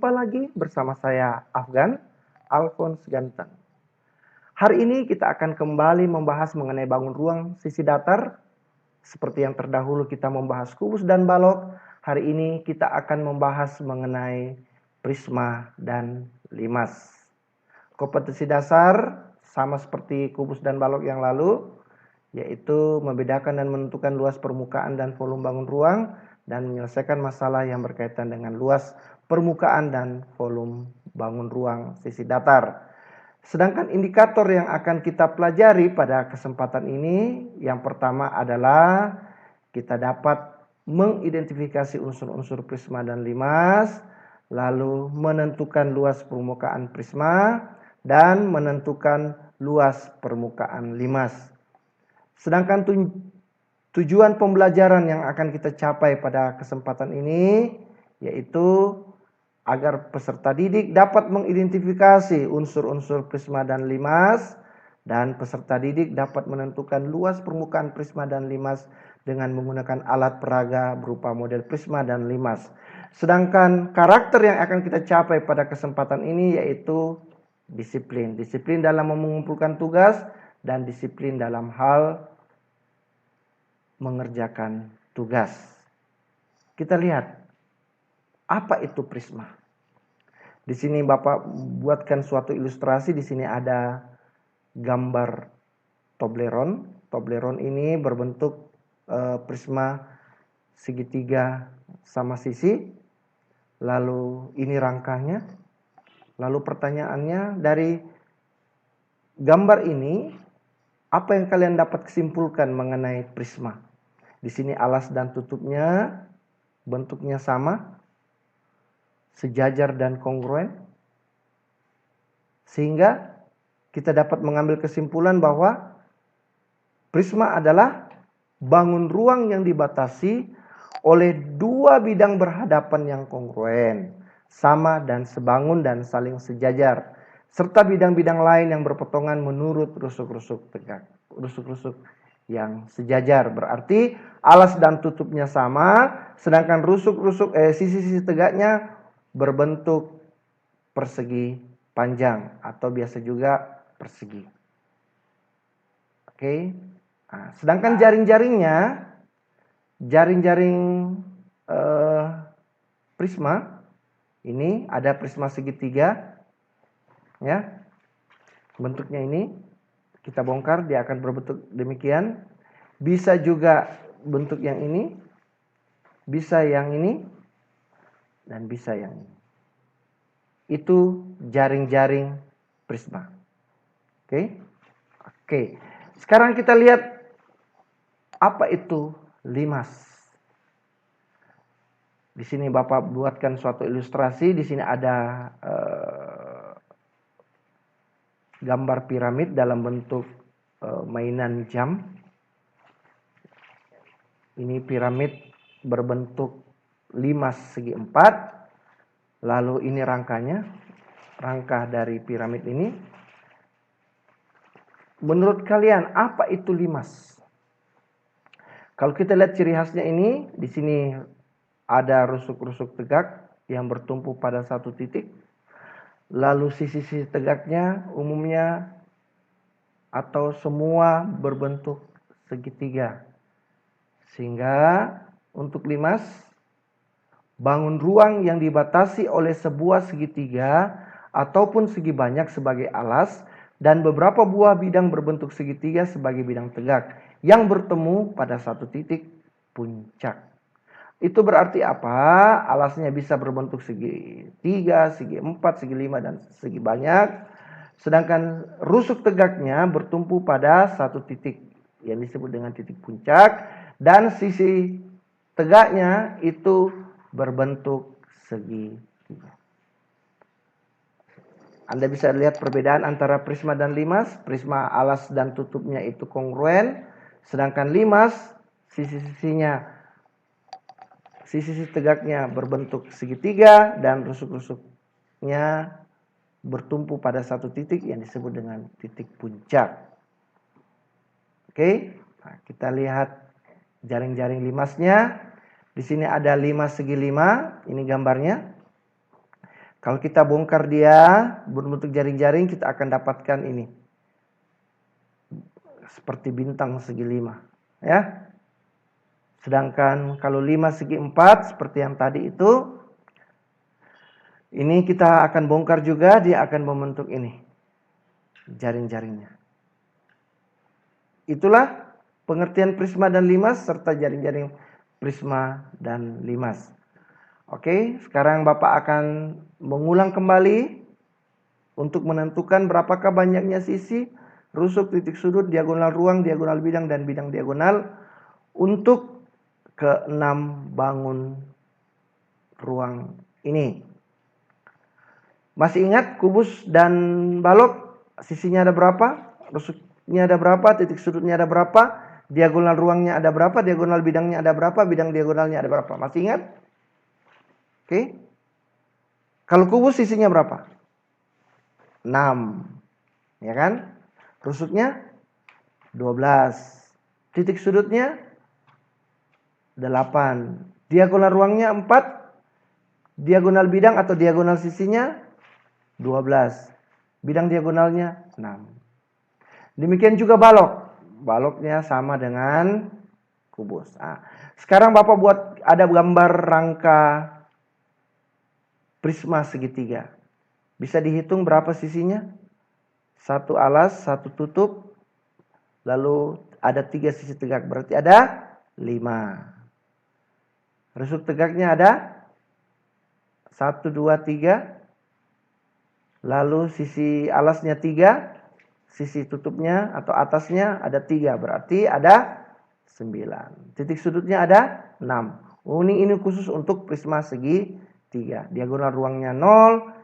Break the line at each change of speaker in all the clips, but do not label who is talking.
Jumpa lagi bersama saya Afgan Alphonse Ganteng. Hari ini kita akan kembali membahas mengenai bangun ruang sisi datar. Seperti yang terdahulu kita membahas kubus dan balok, hari ini kita akan membahas mengenai prisma dan limas. Kompetensi dasar sama seperti kubus dan balok yang lalu, yaitu membedakan dan menentukan luas permukaan dan volume bangun ruang dan menyelesaikan masalah yang berkaitan dengan luas permukaan dan volume bangun ruang sisi datar. Sedangkan indikator yang akan kita pelajari pada kesempatan ini, yang pertama adalah kita dapat mengidentifikasi unsur-unsur prisma dan limas, lalu menentukan luas permukaan prisma dan menentukan luas permukaan limas. Sedangkan tujuan pembelajaran yang akan kita capai pada kesempatan ini yaitu agar peserta didik dapat mengidentifikasi unsur-unsur prisma dan limas, dan peserta didik dapat menentukan luas permukaan prisma dan limas dengan menggunakan alat peraga berupa model prisma dan limas. Sedangkan karakter yang akan kita capai pada kesempatan ini yaitu disiplin. Disiplin dalam mengumpulkan tugas dan disiplin dalam hal mengerjakan tugas. Kita lihat apa itu prisma. Di sini Bapak buatkan suatu ilustrasi. Di sini ada gambar Toblerone. Toblerone ini berbentuk prisma segitiga sama sisi. Lalu ini rangkanya. Lalu pertanyaannya, dari gambar ini apa yang kalian dapat kesimpulkan mengenai prisma? Di sini alas dan tutupnya bentuknya sama, sejajar dan kongruen, sehingga kita dapat mengambil kesimpulan bahwa prisma adalah bangun ruang yang dibatasi oleh dua bidang berhadapan yang kongruen, sama dan sebangun dan saling sejajar, serta bidang-bidang lain yang berpotongan menurut rusuk-rusuk tegak, rusuk-rusuk yang sejajar. Berarti alas dan tutupnya sama, sedangkan rusuk-rusuk sisi-sisi tegaknya berbentuk persegi panjang atau biasa juga persegi. Oke. Nah, sedangkan jaring-jaringnya, jaring-jaring prisma ini ada prisma segitiga, ya. Bentuknya ini kita bongkar, dia akan berbentuk demikian. Bisa juga bentuk yang ini, bisa yang ini, dan bisa yang ini. Itu jaring-jaring prisma. Oke. Sekarang kita lihat apa itu limas. Di sini Bapak buatkan suatu ilustrasi. Di sini ada gambar piramid dalam bentuk mainan jam. Ini piramid berbentuk limas segi 4. Lalu ini rangkanya, rangka dari piramid ini. Menurut kalian apa itu limas? Kalau kita lihat ciri khasnya ini, di sini ada rusuk-rusuk tegak yang bertumpu pada satu titik. Lalu sisi-sisi tegaknya umumnya atau semua berbentuk segitiga. Sehingga untuk limas, bangun ruang yang dibatasi oleh sebuah segitiga ataupun segi banyak sebagai alas dan beberapa buah bidang berbentuk segitiga sebagai bidang tegak yang bertemu pada satu titik puncak. Itu berarti apa? Alasnya bisa berbentuk segi 3, segi 4, segi 5, dan segi banyak. Sedangkan rusuk tegaknya bertumpu pada satu titik yang disebut dengan titik puncak. Dan sisi tegaknya itu berbentuk segi 3. Anda bisa lihat perbedaan antara prisma dan limas. Prisma alas dan tutupnya itu kongruen. Sedangkan limas sisi-sisinya, sisi tegaknya berbentuk segitiga dan rusuk-rusuknya bertumpu pada satu titik yang disebut dengan titik puncak. Oke, nah, kita lihat jaring-jaring limasnya. Di sini ada limas segi 5, ini gambarnya. Kalau kita bongkar dia berbentuk jaring-jaring, kita akan dapatkan ini. Seperti bintang segi 5. Ya. Sedangkan kalau 5 segi 4, seperti yang tadi itu, ini kita akan bongkar juga, dia akan membentuk ini. Jaring-jaringnya. Itulah pengertian prisma dan limas, serta jaring-jaring prisma dan limas. Oke, sekarang Bapak akan mengulang kembali untuk menentukan berapakah banyaknya sisi, rusuk, titik sudut, diagonal ruang, diagonal bidang, dan bidang diagonal untuk ke-6 bangun ruang ini. Masih ingat kubus dan balok sisinya ada berapa? Rusuknya ada berapa? Titik sudutnya ada berapa? Diagonal ruangnya ada berapa? Diagonal bidangnya ada berapa? Bidang diagonalnya ada berapa? Masih ingat? Oke. Kalau kubus sisinya berapa? 6. Ya kan? Rusuknya 12. Titik sudutnya 8. Diagonal ruangnya 4. Diagonal bidang atau diagonal sisinya 12. Bidang diagonalnya 6. Demikian juga balok. Baloknya sama dengan kubus. Nah, sekarang Bapak buat ada gambar rangka prisma segitiga. Bisa dihitung berapa sisinya? 1 alas, 1 tutup. Lalu ada 3 sisi tegak. Berarti ada 5. Rusuk tegaknya ada 1, 2, 3. Lalu sisi alasnya 3. Sisi tutupnya atau atasnya ada 3. Berarti ada 9. Titik sudutnya ada 6. Ini khusus untuk prisma segi 3. Diagonal ruangnya 0.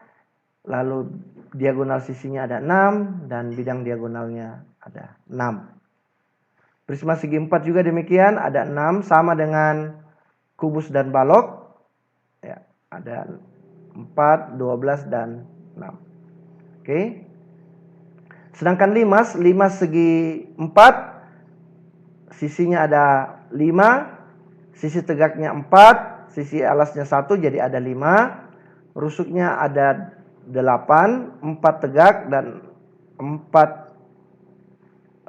Lalu diagonal sisinya ada 6. Dan bidang diagonalnya ada 6. Prisma segi 4 juga demikian. Ada 6 sama dengan kubus dan balok. Ya, ada 4, 12, dan 6. Oke. Sedangkan limas segi 4. Sisinya ada 5. Sisi tegaknya 4. Sisi alasnya 1, jadi ada 5. Rusuknya ada 8. 4 tegak dan 4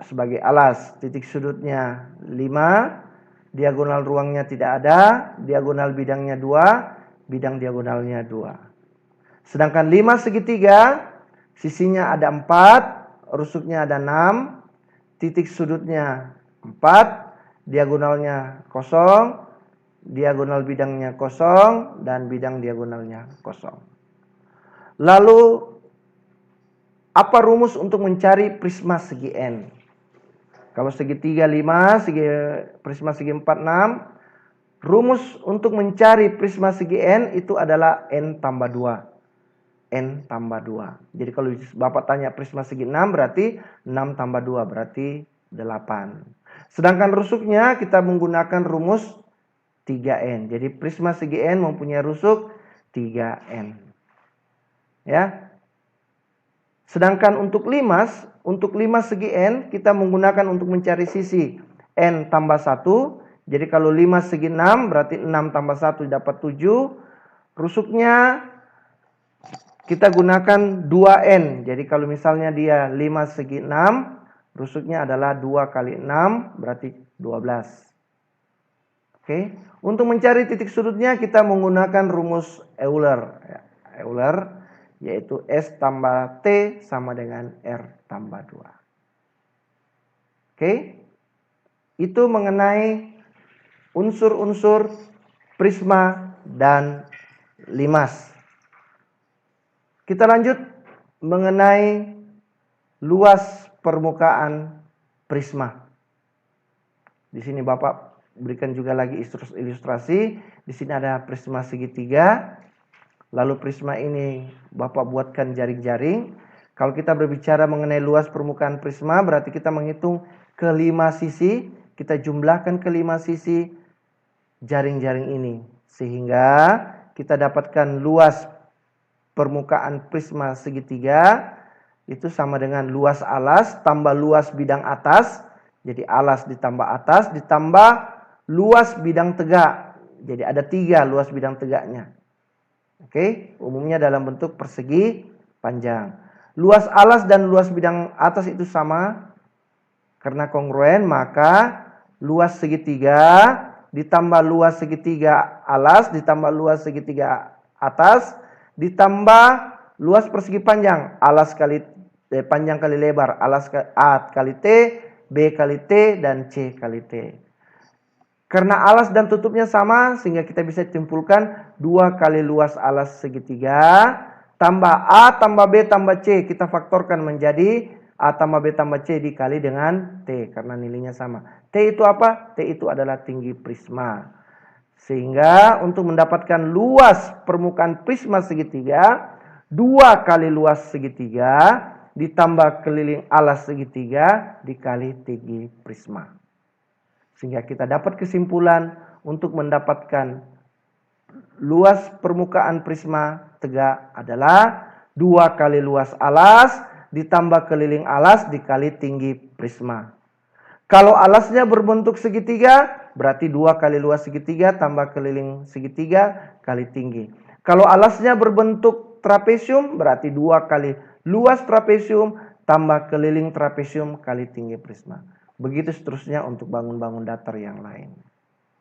sebagai alas. Titik sudutnya 5. Diagonal ruangnya tidak ada. Diagonal bidangnya 2. Bidang diagonalnya 2. Sedangkan 5 segitiga. Sisinya ada 4. Rusuknya ada 6. Titik sudutnya 4. Diagonalnya kosong. Diagonal bidangnya kosong. Dan bidang diagonalnya kosong. Lalu apa rumus untuk mencari prisma segi N? Kalau segitiga 5, prisma segi 4, 6. Rumus untuk mencari prisma segi N itu adalah N tambah 2. N tambah 2. Jadi kalau Bapak tanya prisma segi 6 berarti 6 tambah 2 berarti 8. Sedangkan rusuknya kita menggunakan rumus 3N. Jadi prisma segi N mempunyai rusuk 3N. Ya. Sedangkan untuk limas segi N kita menggunakan untuk mencari sisi N tambah 1. Jadi kalau 5 segi 6 berarti 6 tambah 1 dapat 7. Rusuknya kita gunakan 2N. Jadi kalau misalnya dia 5 segi 6, rusuknya adalah 2 kali 6 berarti 12. Oke. Untuk mencari titik sudutnya kita menggunakan rumus Euler. Euler yaitu S tambah T sama dengan R tambah 2. Oke. Itu mengenai unsur-unsur prisma dan limas. Kita lanjut mengenai luas permukaan prisma. Di sini Bapak berikan juga lagi ilustrasi. Di sini ada prisma segitiga. Lalu prisma ini Bapak buatkan jaring-jaring. Kalau kita berbicara mengenai luas permukaan prisma berarti kita menghitung ke-5 sisi. Kita jumlahkan ke-5 sisi jaring-jaring ini. Sehingga kita dapatkan luas permukaan prisma segitiga itu sama dengan luas alas tambah luas bidang atas. Jadi alas ditambah atas ditambah luas bidang tegak. Jadi ada 3 luas bidang tegaknya. Oke, umumnya dalam bentuk persegi panjang. Luas alas dan luas bidang atas itu sama. Karena kongruen, maka luas segitiga ditambah luas segitiga alas ditambah luas segitiga atas ditambah luas persegi panjang. Alas kali panjang kali lebar. Alas A kali T, B kali T, dan C kali T. Karena alas dan tutupnya sama, sehingga kita bisa simpulkan 2 kali luas alas segitiga, tambah A tambah B tambah C. Kita faktorkan menjadi A tambah B tambah C dikali dengan T, karena nilainya sama. T itu apa? T itu adalah tinggi prisma. Sehingga untuk mendapatkan luas permukaan prisma segitiga, 2 kali luas segitiga, ditambah keliling alas segitiga, dikali tinggi prisma. Sehingga kita dapat kesimpulan untuk mendapatkan luas permukaan prisma tegak adalah 2 kali luas alas ditambah keliling alas dikali tinggi prisma. Kalau alasnya berbentuk segitiga, berarti 2 kali luas segitiga tambah keliling segitiga kali tinggi. Kalau alasnya berbentuk trapesium, berarti 2 kali luas trapesium tambah keliling trapesium kali tinggi prisma. Begitu seterusnya untuk bangun-bangun datar yang lain.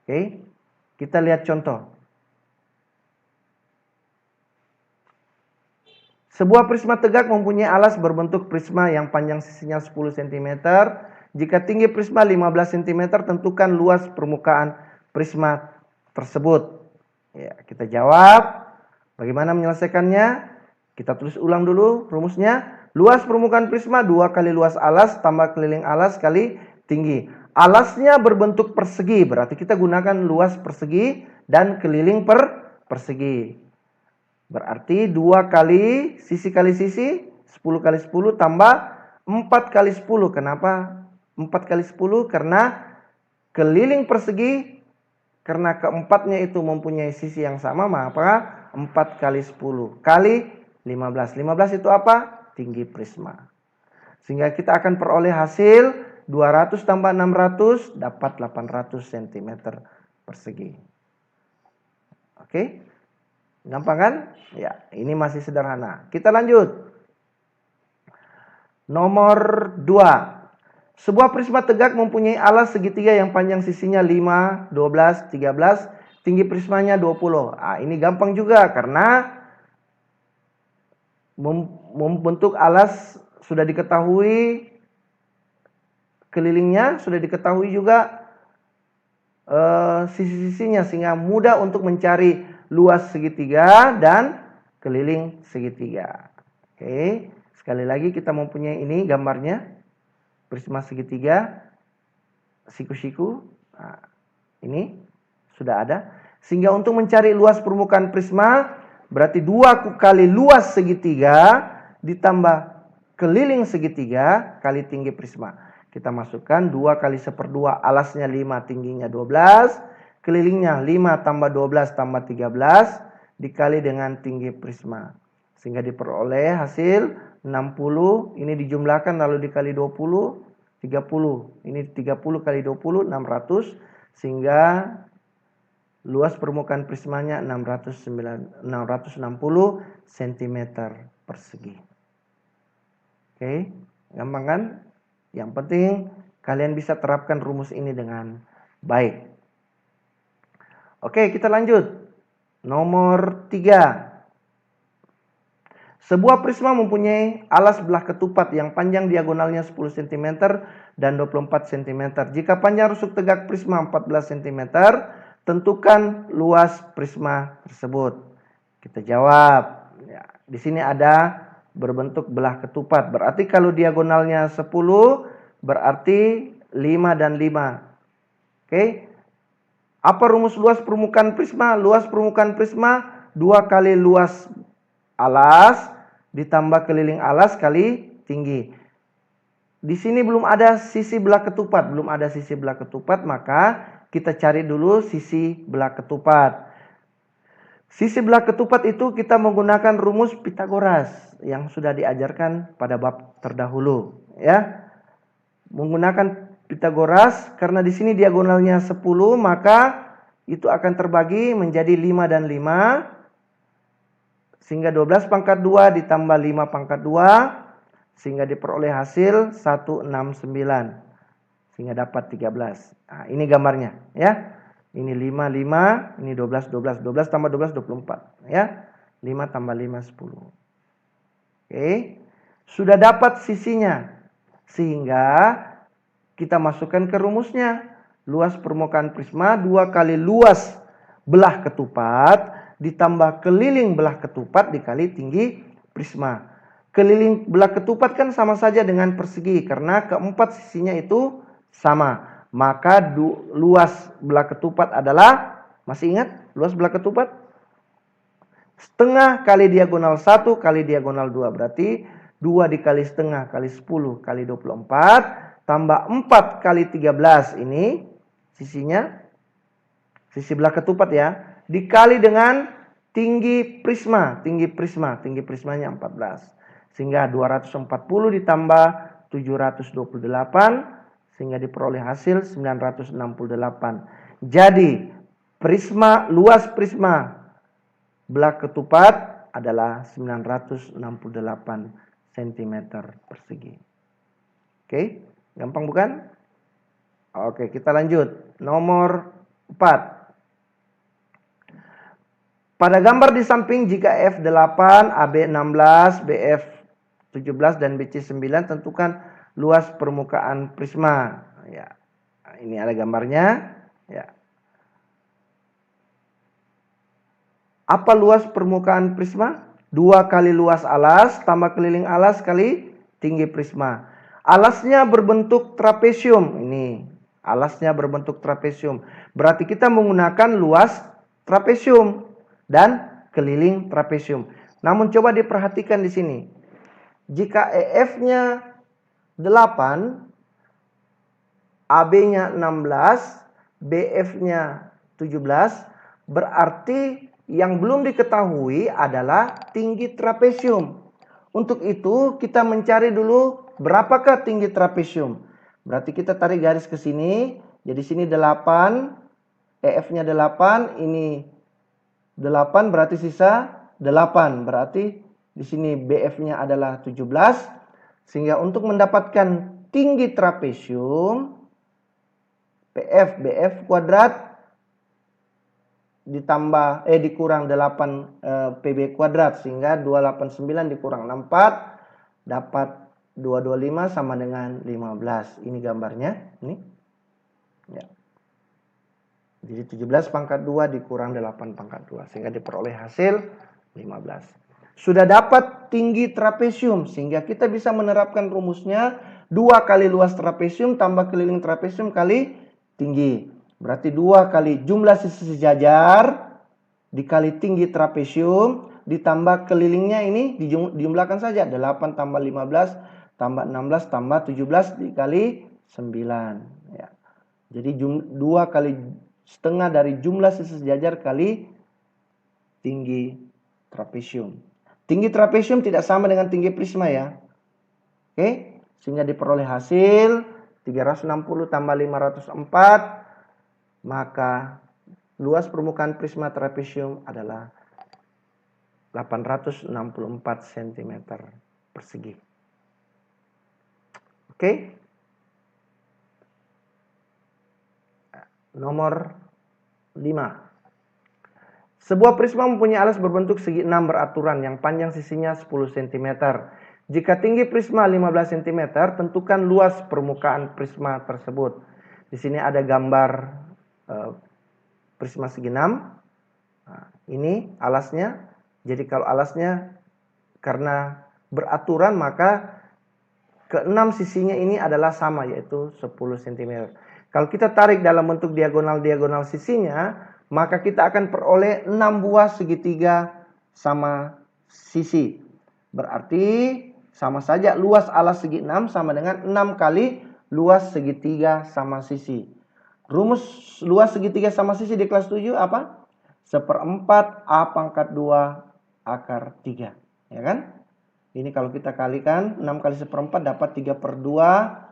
Oke, kita lihat contoh. Sebuah prisma tegak mempunyai alas berbentuk prisma yang panjang sisinya 10 cm. Jika tinggi prisma 15 cm, tentukan luas permukaan prisma tersebut. Ya, kita jawab. Bagaimana menyelesaikannya? Kita tulis ulang dulu rumusnya. Luas permukaan prisma 2 kali luas alas tambah keliling alas kali tinggi. Alasnya berbentuk persegi, berarti kita gunakan luas persegi dan keliling persegi. Berarti 2 kali sisi 10 kali 10 tambah 4 kali 10. Kenapa 4 kali 10? Karena keliling persegi, karena keempatnya itu mempunyai sisi yang sama, maka 4 kali 10 kali 15. 15 itu apa? Tinggi prisma. Sehingga kita akan peroleh hasil 200 tambah 600 dapat 800 cm persegi. Oke? Gampang kan? Ya, ini masih sederhana. Kita lanjut. Nomor 2. Sebuah prisma tegak mempunyai alas segitiga yang panjang sisinya 5, 12, 13, tinggi prismanya 20. Ini gampang juga karena membentuk alas sudah diketahui, kelilingnya sudah diketahui juga sisi-sisinya, sehingga mudah untuk mencari luas segitiga dan keliling segitiga. Oke, sekali lagi kita mempunyai ini gambarnya, prisma segitiga, siku-siku. Nah, ini sudah ada. Sehingga untuk mencari luas permukaan prisma, berarti 2 kali luas segitiga ditambah keliling segitiga kali tinggi prisma. Kita masukkan 2 kali 1/2, alasnya 5, tingginya 12, kelilingnya 5 tambah 12 tambah 13 dikali dengan tinggi prisma. Sehingga diperoleh hasil 60, ini dijumlahkan lalu dikali 20, 30. Ini 30 kali 20, 600. Sehingga luas permukaan prismanya 660 cm persegi. Oke, gampang kan? Yang penting kalian bisa terapkan rumus ini dengan baik. Oke, kita lanjut. Nomor 3. Sebuah prisma mempunyai alas belah ketupat yang panjang diagonalnya 10 cm dan 24 cm. Jika panjang rusuk tegak prisma 14 cm, tentukan luas prisma tersebut. Kita jawab. Ya, di sini ada berbentuk belah ketupat. Berarti kalau diagonalnya 10, berarti 5 dan 5. Oke. Apa rumus luas permukaan prisma? Luas permukaan prisma 2 kali luas alas ditambah keliling alas kali tinggi. Di sini belum ada sisi belah ketupat, maka kita cari dulu sisi belah ketupat. Sisi belah ketupat itu kita menggunakan rumus Pitagoras yang sudah diajarkan pada bab terdahulu, ya. Menggunakan Pitagoras, karena di sini diagonalnya 10, maka itu akan terbagi menjadi 5 dan 5. Sehingga 12 pangkat 2 ditambah 5 pangkat 2. Sehingga diperoleh hasil 169. Sehingga dapat 13. Nah, ini gambarnya ya. Ini 5, 5. Ini 12, 12. 12 tambah 12, 24. Ya. 5 tambah 5, 10. Oke. Sudah dapat sisinya. Sehingga kita masukkan ke rumusnya. Luas permukaan prisma 2 kali luas belah ketupat ditambah keliling belah ketupat dikali tinggi prisma. Keliling belah ketupat kan sama saja dengan persegi karena keempat sisinya itu sama. Maka luas belah ketupat adalah, masih ingat luas belah ketupat? Setengah kali diagonal 1 kali diagonal 2. Berarti 2 dikali setengah kali 10 kali 24 tambah 4 kali 13. Ini sisinya, sisi belah ketupat ya. Dikali dengan tinggi prisma. Tinggi prismanya 14. Sehingga 240 ditambah 728. Sehingga diperoleh hasil 968. Jadi prisma, luas prisma belah ketupat adalah 968 cm persegi. Oke, gampang bukan? Oke, kita lanjut. Nomor 4. Pada gambar di samping jika F8, AB16, BF17 dan BC9 tentukan luas permukaan prisma. Ya. Ini ada gambarnya, ya. Apa luas permukaan prisma? 2 kali luas alas tambah keliling alas kali tinggi prisma. Alasnya berbentuk trapesium. Ini alasnya berbentuk trapesium. Berarti kita menggunakan luas trapesium dan keliling trapesium. Namun coba diperhatikan di sini. Jika EF-nya 8, AB-nya 16, BF-nya 17, berarti yang belum diketahui adalah tinggi trapesium. Untuk itu kita mencari dulu berapakah tinggi trapesium. Berarti kita tarik garis ke sini. Jadi sini 8, EF-nya 8, ini 8 berarti sisa 8. Berarti di sini BF-nya adalah 17. Sehingga untuk mendapatkan tinggi trapesium, BF kuadrat ditambah dikurang 8 PB kuadrat, sehingga 289 dikurang 64 dapat 225 sama dengan 15. Ini gambarnya, ini. Ya. Jadi 17 pangkat 2 dikurang 8 pangkat 2 sehingga diperoleh hasil 15. Sudah dapat tinggi trapesium sehingga kita bisa menerapkan rumusnya 2 kali luas trapesium tambah keliling trapesium kali tinggi. Berarti 2 kali jumlah sisi sejajar dikali tinggi trapesium ditambah kelilingnya ini dijumlahkan saja. 8 tambah 15 tambah 16 tambah 17 dikali 9. Ya. Jadi 2 kali setengah dari jumlah sisi sejajar kali tinggi trapesium. Tinggi trapesium tidak sama dengan tinggi prisma ya. Oke, sehingga diperoleh hasil 360 tambah 504, maka luas permukaan prisma trapesium adalah 864 cm persegi. Oke. Nomor 5. Sebuah prisma mempunyai alas berbentuk segi 6 beraturan yang panjang sisinya 10 cm. Jika tinggi prisma 15 cm, tentukan luas permukaan prisma tersebut. Di sini ada gambar prisma segi 6. Nah, ini alasnya. Jadi kalau alasnya karena beraturan maka ke-6 sisinya ini adalah sama, yaitu 10 cm. Kalau kita tarik dalam bentuk diagonal-diagonal sisinya, maka kita akan peroleh 6 buah segitiga sama sisi. Berarti sama saja luas alas segi 6 sama dengan 6 kali luas segitiga sama sisi. Rumus luas segitiga sama sisi di kelas 7 apa? 1/4 A pangkat 2 akar 3. Ya kan? Ini kalau kita kalikan 6 kali 1/4 dapat 3/2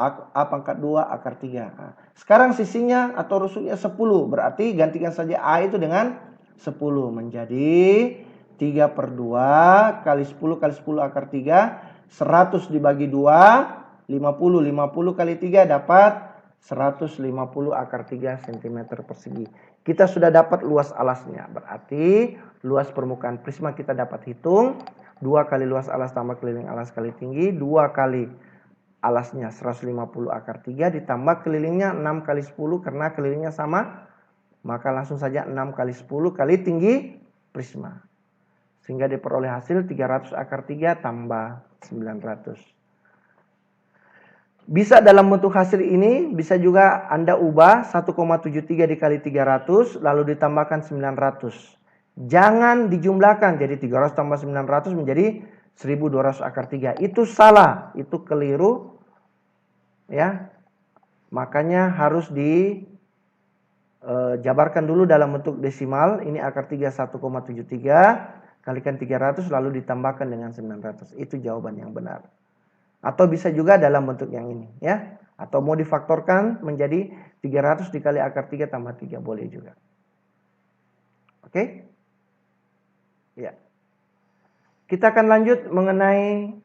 A pangkat 2 akar 3. Nah, sekarang sisinya atau rusuknya 10. Berarti gantikan saja A itu dengan 10. Menjadi 3/2 kali 10 kali 10 akar 3. 100 dibagi 2, 50. 50 kali 3 dapat 150 akar 3 cm persegi. Kita sudah dapat luas alasnya. Berarti luas permukaan prisma kita dapat hitung. 2 kali luas alas tambah keliling alas kali tinggi. 2 kali alasnya 150 akar 3 ditambah kelilingnya 6 kali 10 karena kelilingnya sama. Maka langsung saja 6 kali 10 kali tinggi prisma. Sehingga diperoleh hasil 300 akar 3 tambah 900. Bisa dalam bentuk hasil ini, bisa juga Anda ubah 1,73 dikali 300 lalu ditambahkan 900. Jangan dijumlahkan, jadi 300 tambah 900 menjadi 1200 akar 3. Itu salah, itu keliru. Ya, makanya harus dijabarkan dulu dalam bentuk desimal. Ini akar 3 1,73 kalikan 300 lalu ditambahkan dengan 900. Itu jawaban yang benar. Atau bisa juga dalam bentuk yang ini, ya. Atau mau difaktorkan menjadi 300 dikali akar 3 tambah 3, boleh juga. Oke? Ya. Kita akan lanjut mengenai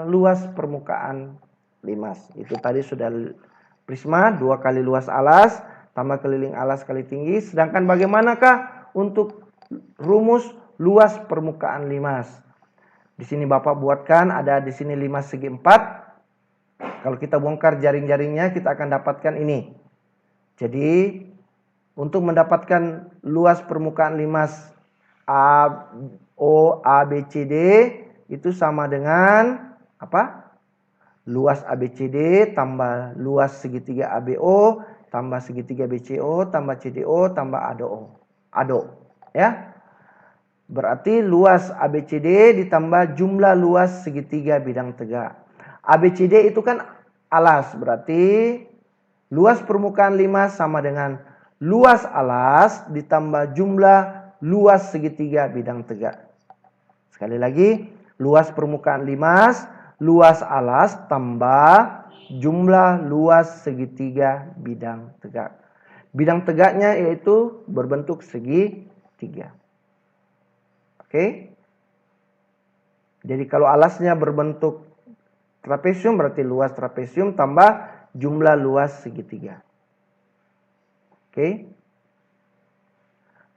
luas permukaan limas. Itu tadi sudah prisma 2 kali luas alas tambah keliling alas kali tinggi. Sedangkan bagaimanakah untuk rumus luas permukaan limas? Di sini Bapak buatkan, ada di sini limas segi 4. Kalau kita bongkar jaring-jaringnya kita akan dapatkan ini. Jadi untuk mendapatkan luas permukaan limas ABCD itu sama dengan apa? Luas ABCD tambah luas segitiga ABO tambah segitiga BCO tambah CDO tambah ADO. Ya. Berarti luas ABCD ditambah jumlah luas segitiga bidang tegak. ABCD itu kan alas, berarti luas permukaan limas sama dengan luas alas ditambah jumlah luas segitiga bidang tegak. Sekali lagi, luas permukaan limas, luas alas tambah jumlah luas segitiga bidang tegak. Bidang tegaknya yaitu berbentuk segitiga. Oke. Jadi kalau alasnya berbentuk trapesium berarti luas trapesium tambah jumlah luas segitiga. Oke.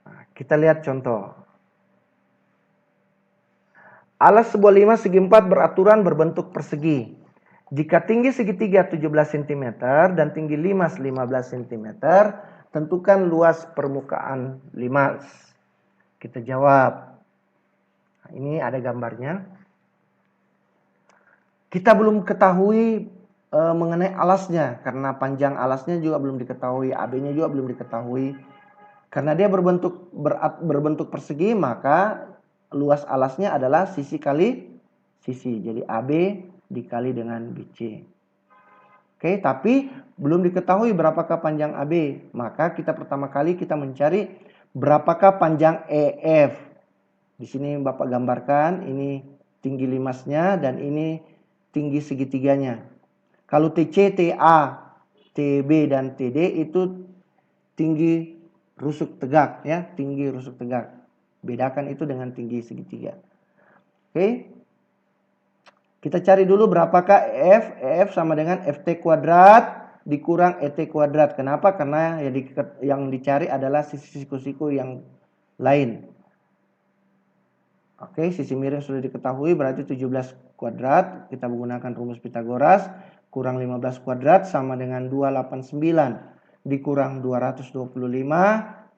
Nah, kita lihat contoh. Alas sebuah limas segi 4 beraturan berbentuk persegi. Jika tinggi segitiga 17 cm dan tinggi limas 15 cm, tentukan luas permukaan limas. Kita jawab. Nah, ini ada gambarnya. Kita belum ketahui mengenai alasnya karena panjang alasnya juga belum diketahui, AB-nya juga belum diketahui. Karena dia berbentuk persegi, maka luas alasnya adalah sisi kali sisi. Jadi AB dikali dengan BC. Oke, tapi belum diketahui berapakah panjang AB. Maka pertama kali kita mencari berapakah panjang EF. Di sini Bapak gambarkan, ini tinggi limasnya dan ini tinggi segitiganya. Kalau TC, TA, TB dan TD itu tinggi rusuk tegak, ya, tinggi rusuk tegak. Bedakan itu dengan tinggi segitiga. Oke. Kita cari dulu berapakah EF. EF sama dengan FT kuadrat dikurang ET kuadrat. Kenapa? Karena yang dicari adalah sisi siku-siku yang lain. Oke, sisi miring sudah diketahui berarti 17 kuadrat. Kita menggunakan rumus Pitagoras. Kurang 15 kuadrat sama dengan 289. Dikurang 225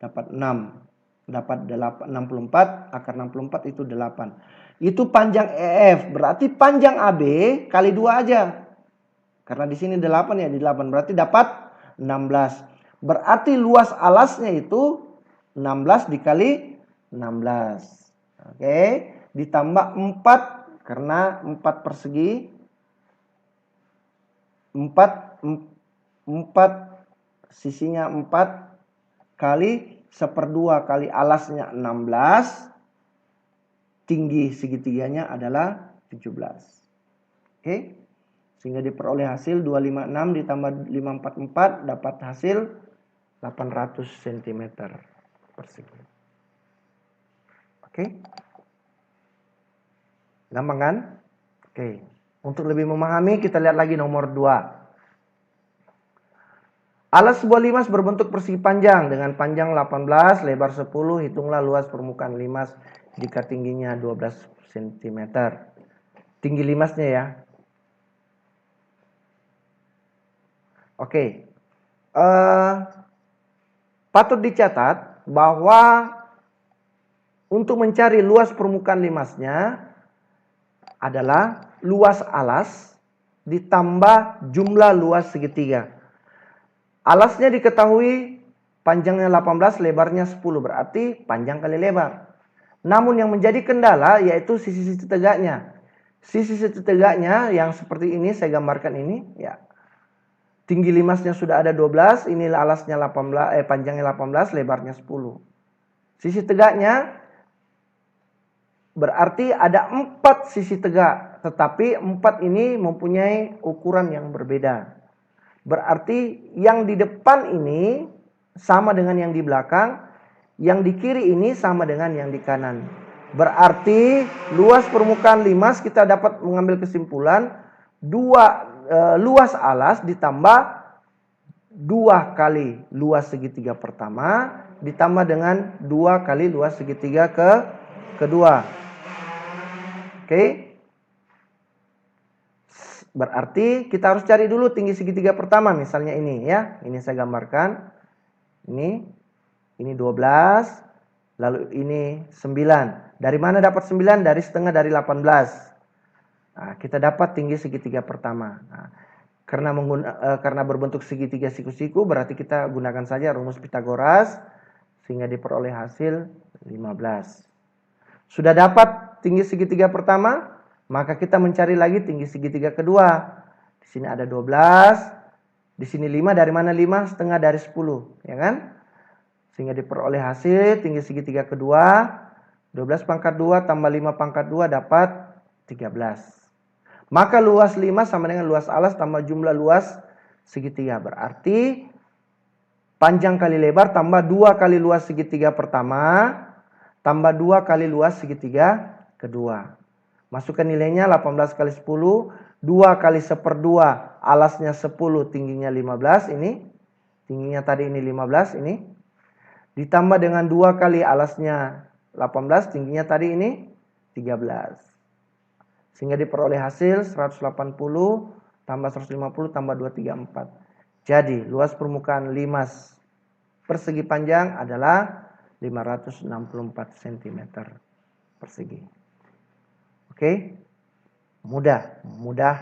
dapat 6. Dapat 64, akar 64 itu 8. Itu panjang EF. Berarti panjang AB kali 2 aja. Karena di sini 8 ya, di 8 berarti dapat 16. Berarti luas alasnya itu 16 dikali 16. Oke, ditambah 4 karena 4 persegi. 4 sisinya 4 kali 1/2 kali alasnya 16. Tinggi segitiganya adalah 17. Oke. Sehingga diperoleh hasil 256 ditambah 544 dapat hasil 800 cm persegi. Oke. Gampang kan? Oke. Untuk lebih memahami, kita lihat lagi nomor 2. Alas sebuah limas berbentuk persegi panjang dengan panjang 18, lebar 10, hitunglah luas permukaan limas jika tingginya 12 cm. Tinggi limasnya ya. Oke. Patut dicatat bahwa untuk mencari luas permukaan limasnya adalah luas alas ditambah jumlah luas segitiga. Alasnya diketahui panjangnya 18, lebarnya 10, berarti panjang kali lebar. Namun yang menjadi kendala yaitu sisi-sisi tegaknya. Sisi-sisi tegaknya yang seperti ini saya gambarkan ini ya. Tinggi limasnya sudah ada 12, ini alasnya 18, panjangnya 18, lebarnya 10. Sisi tegaknya berarti ada 4 sisi tegak, tetapi 4 ini mempunyai ukuran yang berbeda. Berarti yang di depan ini sama dengan yang di belakang, yang di kiri ini sama dengan yang di kanan. Berarti luas permukaan limas kita dapat mengambil kesimpulan luas alas ditambah 2 kali luas segitiga pertama ditambah dengan 2 kali luas segitiga kedua. Oke. Berarti kita harus cari dulu tinggi segitiga pertama, misalnya ini ya. Ini saya gambarkan. Ini 12, lalu ini 9. Dari mana dapat 9? Dari setengah dari 18. Nah, kita dapat tinggi segitiga pertama. Nah, karena berbentuk segitiga siku-siku, berarti kita gunakan saja rumus Pitagoras sehingga diperoleh hasil 15. Sudah dapat tinggi segitiga pertama, maka kita mencari lagi tinggi segitiga kedua. Di sini ada 12, di sini 5, dari mana 5? Setengah dari 10, ya kan? Sehingga diperoleh hasil tinggi segitiga kedua, 12 pangkat 2 tambah 5 pangkat 2 dapat 13. Maka luas 5 sama dengan luas alas tambah jumlah luas segitiga. Berarti panjang kali lebar tambah 2 kali luas segitiga pertama, tambah 2 kali luas segitiga kedua. Masukkan nilainya 18 kali 10, 2 kali 1/2, alasnya 10, tingginya 15, ini. Tingginya tadi ini 15, ini. Ditambah dengan 2 kali alasnya 18, tingginya tadi ini 13. Sehingga diperoleh hasil 180 tambah 150 tambah 234. Jadi luas permukaan limas persegi panjang adalah 564 cm persegi. Oke, mudah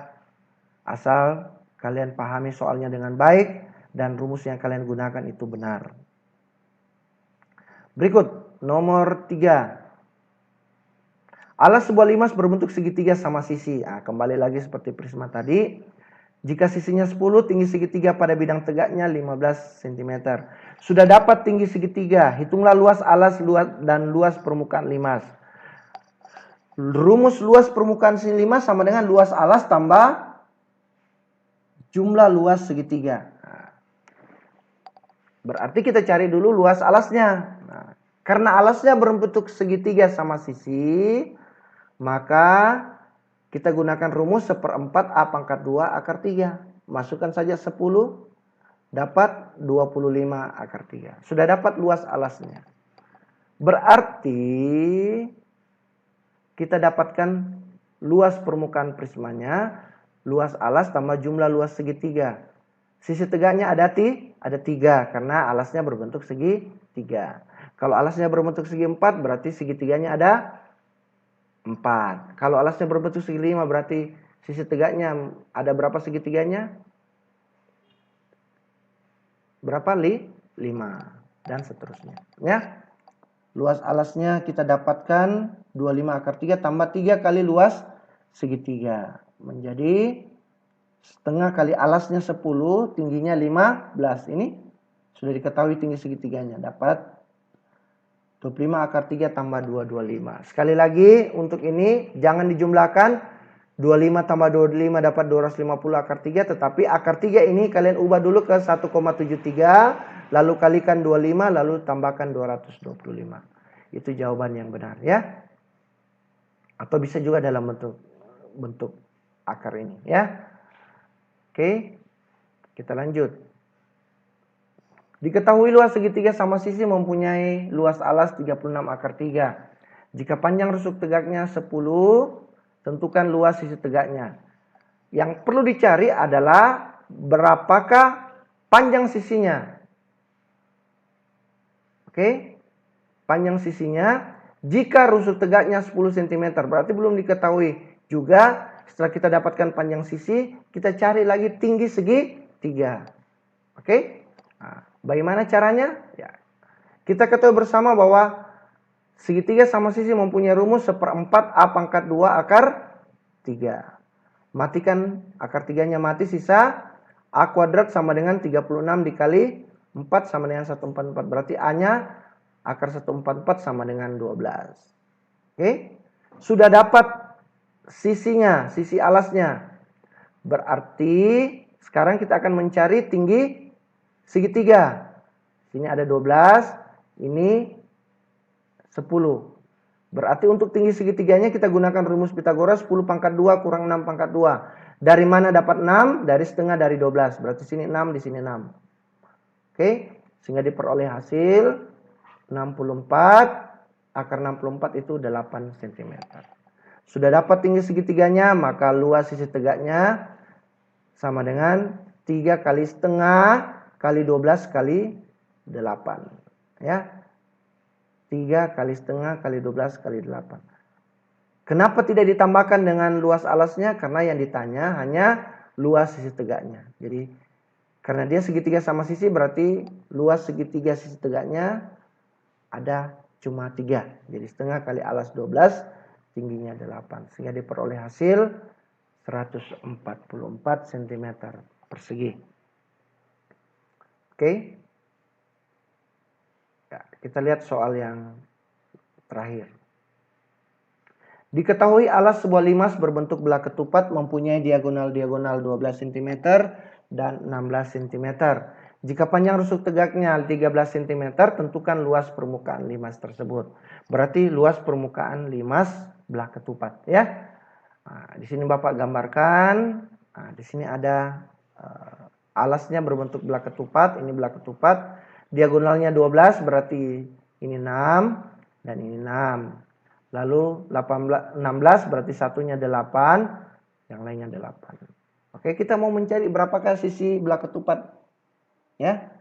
asal kalian pahami soalnya dengan baik dan rumus yang kalian gunakan itu benar. Berikut nomor 3. Alas sebuah limas berbentuk segitiga sama sisi. Nah, kembali lagi seperti prisma tadi. Jika sisinya 10, tinggi segitiga pada bidang tegaknya 15 cm. Sudah dapat tinggi segitiga, hitunglah luas alas dan luas permukaan limas. Rumus luas permukaan sisi limas sama dengan luas alas tambah jumlah luas segitiga. Nah, berarti kita cari dulu luas alasnya. Nah, karena alasnya berbentuk segitiga sama sisi, maka kita gunakan rumus 1/4 A pangkat 2 akar 3. Masukkan saja 10, dapat 25 akar 3. Sudah dapat luas alasnya. Berarti kita dapatkan luas permukaan prismanya, luas alas tambah jumlah luas segitiga. Sisi tegaknya ada 3 karena alasnya berbentuk segitiga. Kalau alasnya berbentuk segi 4 berarti segitiganya ada 4. Kalau alasnya berbentuk segi 5 berarti sisi tegaknya ada berapa segitiganya? Berapa? 5. Dan seterusnya. Ya. Luas alasnya kita dapatkan 25 akar 3 tambah 3 kali luas segitiga. Menjadi setengah kali alasnya 10, tingginya 15. Ini sudah diketahui tinggi segitiganya. Dapat 25 akar 3 tambah 2, 25. Sekali lagi untuk ini jangan dijumlahkan. 25 tambah 25 dapat 250 akar 3. Tetapi akar 3 ini kalian ubah dulu ke 1,73. Lalu kalikan 25 lalu tambahkan 225. Itu jawaban yang benar ya. Atau bisa juga dalam bentuk akar ini ya. Oke, kita lanjut. Diketahui luas segitiga sama sisi mempunyai luas alas 36 akar 3. Jika panjang rusuk tegaknya 10, tentukan luas sisi tegaknya. Yang perlu dicari adalah berapakah panjang sisinya. Oke, panjang sisinya. Jika rusuk tegaknya 10 cm, berarti belum diketahui. Juga setelah kita dapatkan panjang sisi, kita cari lagi tinggi segitiga. Oke, nah, bagaimana caranya? Ya, kita ketahui bersama bahwa segitiga sama sisi mempunyai rumus 1/4 A pangkat 2 akar 3. Matikan akar 3-nya mati, sisa A kuadrat sama dengan 36 dikali 4 sama dengan 144. Berarti A-nya akar 144 sama dengan 12. Oke, sudah dapat sisinya, sisi alasnya. Berarti sekarang kita akan mencari tinggi segitiga. Sini ada 12, ini 10. Berarti untuk tinggi segitiganya kita gunakan rumus Pitagoras 10 pangkat 2 kurang 6 pangkat 2. Dari mana dapat 6? Dari setengah dari 12. Berarti sini 6, di sini 6. Oke, sehingga diperoleh hasil 64, akar 64 itu 8 cm. Sudah dapat tinggi segitiganya, maka luas sisi tegaknya sama dengan 3 kali setengah kali 12 kali 8. Ya, 3 kali setengah kali 12 kali 8. Kenapa tidak ditambahkan dengan luas alasnya? Karena yang ditanya hanya luas sisi tegaknya. Jadi karena dia segitiga sama sisi, berarti luas segitiga sisi tegaknya ada cuma 3. Jadi setengah kali alas 12, tingginya 8. Sehingga diperoleh hasil 144 cm persegi. Oke. Ya, kita lihat soal yang terakhir. Diketahui alas sebuah limas berbentuk belah ketupat mempunyai diagonal-diagonal 12 cm dan 16 cm. Jika panjang rusuk tegaknya 13 cm, tentukan luas permukaan limas tersebut. Berarti luas permukaan limas belah ketupat ya. Nah, di sini Bapak gambarkan. Nah, di sini ada alasnya berbentuk belah ketupat, ini belah ketupat. Diagonalnya 12, berarti ini 6 dan ini 6. Lalu 16 berarti satunya 8, yang lainnya 8. Oke, kita mau mencari berapakah sisi belah ketupat. Ya.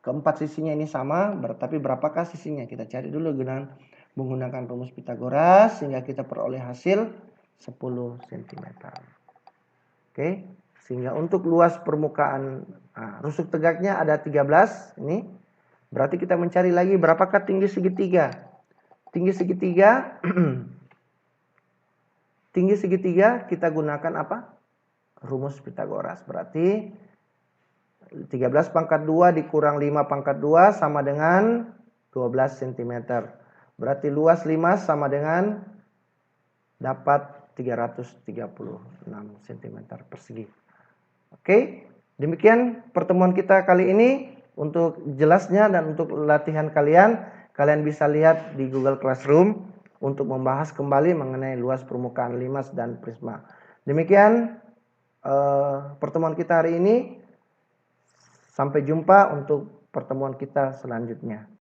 Keempat sisinya ini sama, tapi berapakah sisinya? Kita cari dulu dengan menggunakan rumus Pitagoras sehingga kita peroleh hasil 10 cm. Oke, sehingga untuk luas permukaan rusuk tegaknya ada 13 ini. Berarti kita mencari lagi berapakah tinggi segitiga. Tinggi segitiga tinggi segitiga kita gunakan apa? Rumus Pitagoras. Berarti 13 pangkat 2 dikurang 5 pangkat 2 sama dengan 12 cm. Berarti luas limas sama dengan dapat 336 cm persegi. Oke, demikian pertemuan kita kali ini. Untuk jelasnya dan untuk latihan kalian bisa lihat di Google Classroom untuk membahas kembali mengenai luas permukaan limas dan prisma. Demikian pertemuan kita hari ini. Sampai jumpa untuk pertemuan kita selanjutnya.